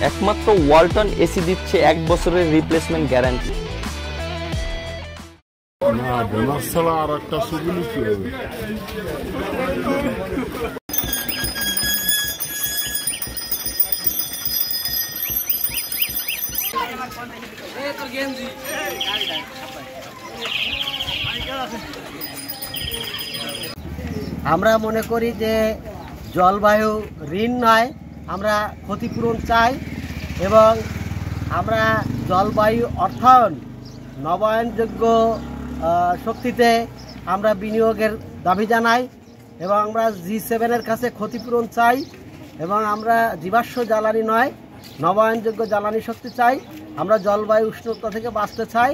একমাত্র ওয়ালটন এসি দিচ্ছে 1 বছরের রিপ্লেসমেন্ট গ্যারান্টি। না বোনাস ছাড়া আর একটা সুবিধা কি হবে? আমরা মনে করি যে জলবায়ু ঋণ নয়, আমরা ক্ষতিপূরণ চাই এবং আমরা জলবায়ু অর্থায়ন নবায়নযোগ্য শক্তিতে আমরা বিনিয়োগের দাবি জানাই এবং আমরা G7-এর কাছে ক্ষতিপূরণ চাই এবং আমরা জীবাশ্ম জ্বালানি নয় নবায়নযোগ্য জ্বালানি শক্তি চাই। আমরা জলবায়ু উষ্ণতা থেকে বাঁচতে চাই।